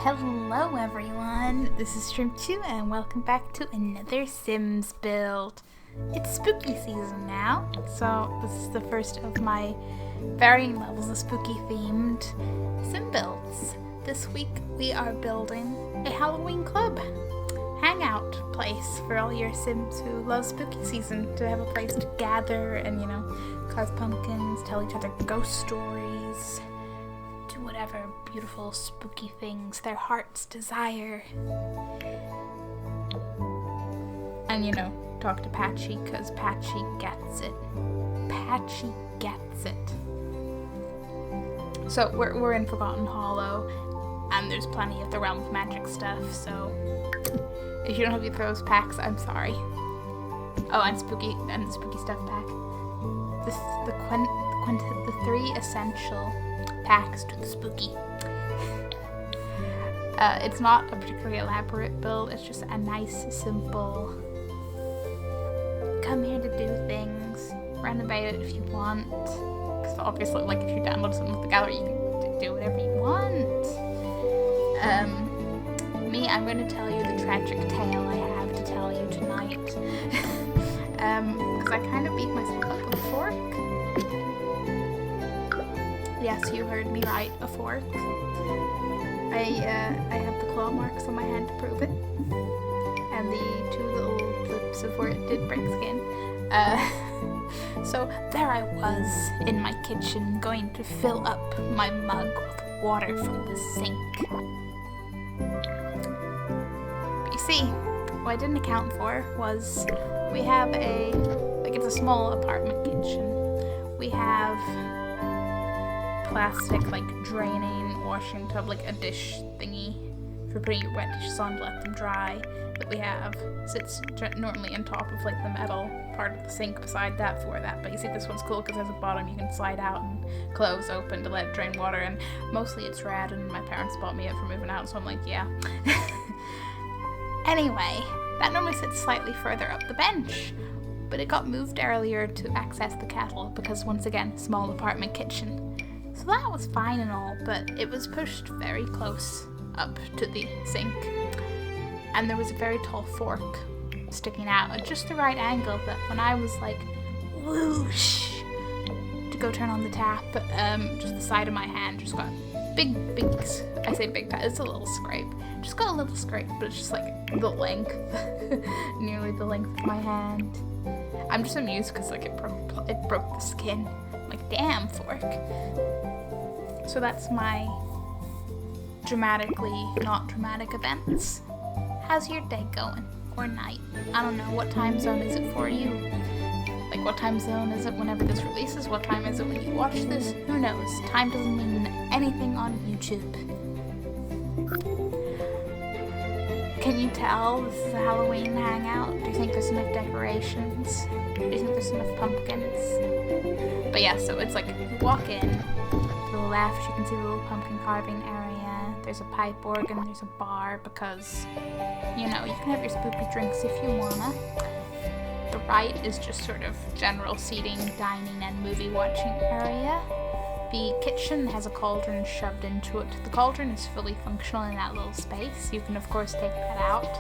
Hello everyone, this is Shrimpchu and welcome back to another Sims build. It's spooky season now, so this is the first of my varying levels of spooky themed sim builds. This week we are building a Halloween Club Hangout place for all your Sims who love spooky season, to have a place to gather and, carve pumpkins, tell each other ghost stories, do whatever beautiful spooky things their hearts desire. And talk to Patchy, because Patchy gets it. Patchy gets it. So we're in Forgotten Hollow, and there's plenty of the Realm of Magic stuff, so if you don't have either of those packs, I'm sorry. Oh, and the spooky stuff pack. The 3 essential packs to the spooky. It's not a particularly elaborate build, it's just a nice, simple, come here to do things, renovate it if you want, because obviously, if you download something with the gallery, you can do whatever you want. I'm going to tell you the tragic tale I have to tell you tonight, because I kind of beat myself up with a fork. Yes, you heard me right, a fork. I have the claw marks on my hand to prove it, and the 2 little clips of where it did break skin. So there I was in my kitchen, going to fill up my mug with water from the sink. But you see, what I didn't account for was we have it's a small apartment kitchen. We have plastic draining washing tub, a dish thingy for putting your wet dishes on to let them dry, that we have sits normally on top of the metal part of the sink beside that for that. But you see, this one's cool because there's a bottom you can slide out and close open to let it drain water, and mostly it's rad, and my parents bought me it for moving out, so I'm yeah. Anyway, that normally sits slightly further up the bench, but it got moved earlier to access the kettle because, once again, small apartment kitchen. So that was fine and all, but it was pushed very close up to the sink, and there was a very tall fork sticking out at just the right angle that when I was whoosh to go turn on the tap, just the side of my hand just got big, I say big, it's a little scrape, just got a little scrape, but it's just the length, nearly the length of my hand. I'm just amused because it broke the skin. I'm damn, fork. So that's my dramatically not dramatic events. How's your day going? Or night? I don't know. What time zone is it for you? What time zone is it whenever this releases? What time is it when you watch this? Who knows? Time doesn't mean anything on YouTube. Can you tell this is a Halloween hangout? Do you think there's enough decorations? Do you think there's enough pumpkins? But yeah, so it's you walk in, to the left you can see the little pumpkin carving area, there's a pipe organ, there's a bar, because, you can have your spooky drinks if you wanna. The right is just sort of general seating, dining, and movie watching area. The kitchen has a cauldron shoved into it. The cauldron is fully functional in that little space. You can of course take that out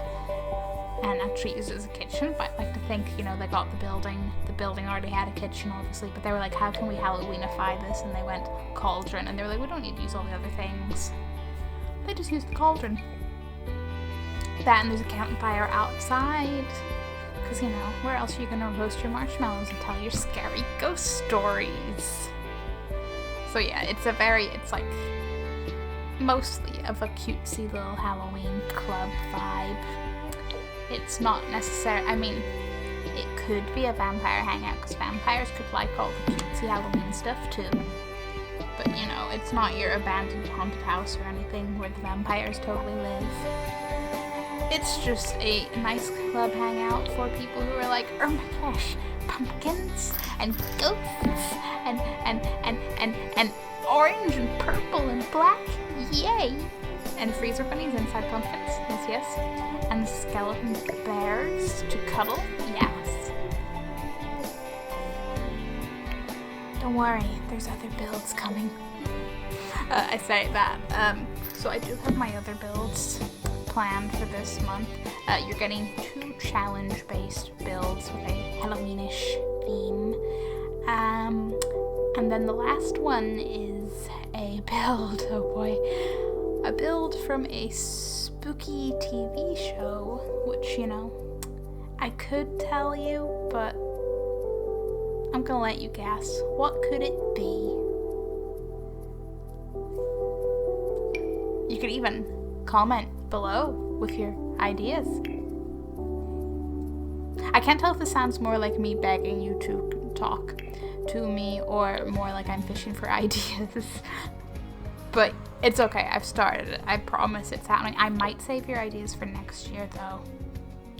and actually use it as a kitchen, but I like to think, they got the building. The building already had a kitchen, obviously, but they were how can we Halloweenify this? And they went cauldron, and they were we don't need to use all the other things. They just used the cauldron. That, and there's a campfire outside, because, where else are you gonna roast your marshmallows and tell your scary ghost stories? So yeah, it's mostly of a cutesy little Halloween club vibe. It's not necessary. It could be a vampire hangout, because vampires could like all the cutesy Halloween stuff too. But, it's not your abandoned haunted house or anything where the vampires totally live. It's just a nice club hangout for people who are oh my gosh, pumpkins and ghosts and orange and purple and black, yay! And freezer bunnies inside pumpkins, yes. And skeleton bears to cuddle, yes. Don't worry, there's other builds coming. I say that. So I do have my other builds planned for this month. You're getting 2 challenge-based builds with a Halloweenish theme. And then the last one is a build, oh boy, a build from a spooky TV show, which, you know, I could tell you, but I'm gonna let you guess. What could it be? You could even comment below with your ideas. I can't tell if this sounds more like me begging you to talk to me or more like I'm fishing for ideas. But it's okay, I've started it. I promise it's happening. I might save your ideas for next year though.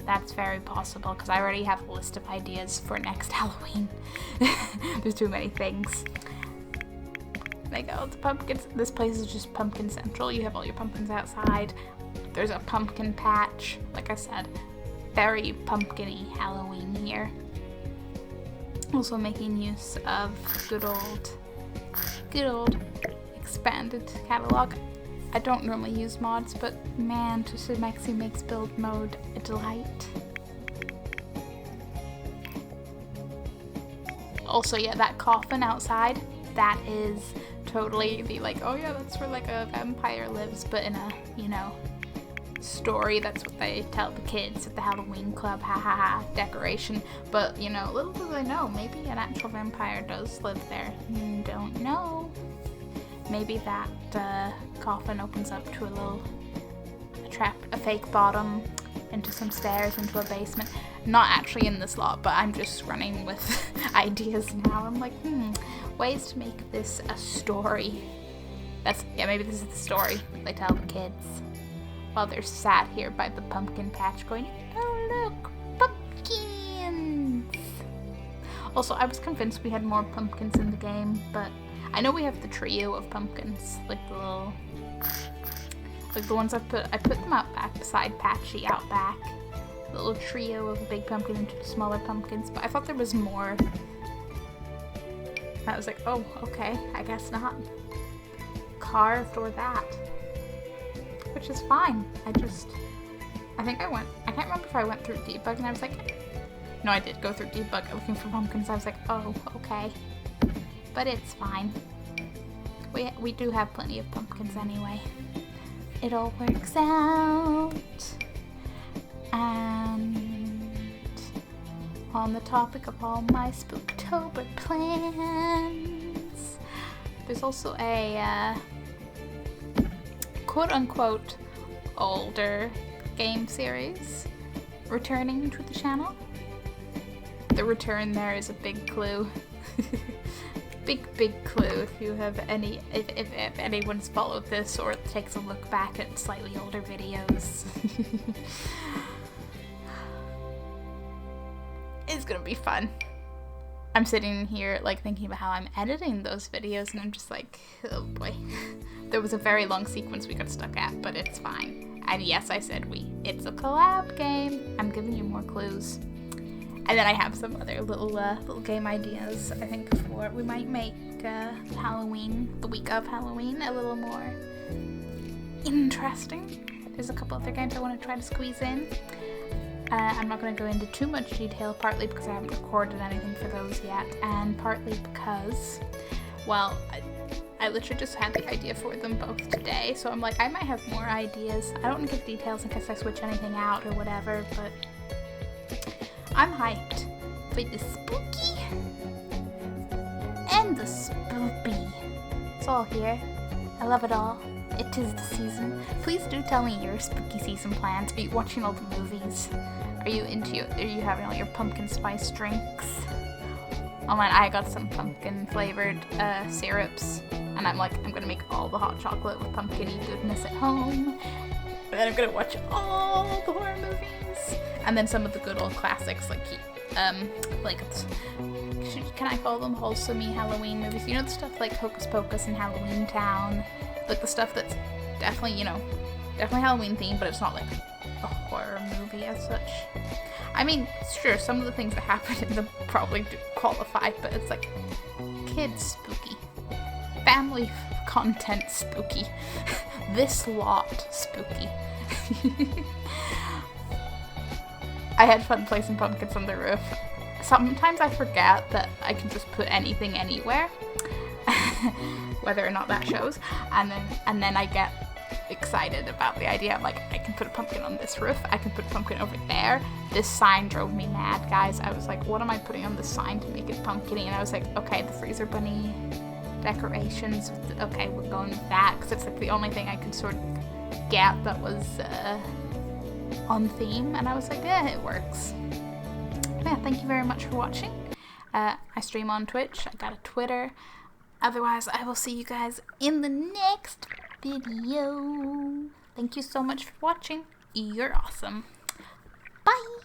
That's very possible because I already have a list of ideas for next Halloween. There's too many things. Like, oh, the pumpkins. This place is just pumpkin central. You have all your pumpkins outside. There's a pumpkin patch. Like I said, very pumpkin-y Halloween here. Also making use of good old expanded catalog. I don't normally use mods, but man, Twisted Maxi makes build mode a delight. Also, yeah, that coffin outside, that is totally the, like, oh yeah, that's where like a vampire lives, but in a, you know, story. That's what they tell the kids at the Halloween Club, ha ha ha, decoration. But, you know, little do they know, maybe an actual vampire does live there. Don't know. Maybe that coffin opens up to a fake bottom into some stairs into a basement. Not actually in this lot, but I'm just running with ideas now. I'm like, ways to make this a story. Maybe this is the story they tell the kids while they're sat here by the pumpkin patch going, oh look, pumpkins! Also, I was convinced we had more pumpkins in the game, but I know we have the trio of pumpkins, like the ones I put them out back beside Patchy out back. The little trio of a big pumpkin and 2 smaller pumpkins, but I thought there was more. I was like, oh, okay, I guess not. Carved or that. Which is fine. I can't remember if I went through debug and I was like, no, I did go through debug looking for pumpkins. I was like, oh, okay. But it's fine. We do have plenty of pumpkins anyway. It all works out. And on the topic of all my Spooktober plans, there's also a quote-unquote older game series returning to the channel. The return there is a big clue. big clue if you have if anyone's followed this or takes a look back at slightly older videos. It's gonna be fun. I'm sitting here like thinking about how I'm editing those videos and I'm just like, oh boy. There was a very long sequence we got stuck at, but it's fine. And yes, I said it's a collab game. I'm giving you more clues. And then I have some other little game ideas. I think we might make Halloween, the week of Halloween, a little more interesting. There's a couple other games I want to try to squeeze in. I'm not going to go into too much detail, partly because I haven't recorded anything for those yet, and partly because, well, I literally just had the idea for them both today, so I'm like, I might have more ideas. I don't want to give details in case I switch anything out or whatever, but I'm hyped for the spooky and the spoopy. It's all here. I love it all. It is the season. Please do tell me your spooky season plans. Are you watching all the movies? Are you having all your pumpkin spice drinks? Oh man, I got some pumpkin flavored syrups, and I'm gonna make all the hot chocolate with pumpkin-y goodness at home. And then I'm gonna watch all the horror movies, and then some of the good old classics can I call them wholesome-y Halloween movies? You know, the stuff like Hocus Pocus and Halloween Town, like the stuff that's definitely Halloween themed, but it's not like a horror movie as such. I mean, sure, some of the things that happen in them probably do qualify, but it's like kids spooky. Family content spooky. This lot spooky. I had fun placing pumpkins on the roof. Sometimes I forget that I can just put anything anywhere, whether or not that shows, and then I get excited about the idea. I'm like, I can put a pumpkin on this roof, I can put a pumpkin over there. This sign drove me mad, guys. I was like, what am I putting on the sign to make it pumpkin-y? And I was like, okay, the freezer bunny decorations, okay, we're going with that, because it's like the only thing I could sort of get that was on theme, and I was like, yeah, it works. Yeah, thank you very much for watching. I stream on Twitch, I got a Twitter. Otherwise, I will see you guys in the next video. Thank you so much for watching. You're awesome. Bye!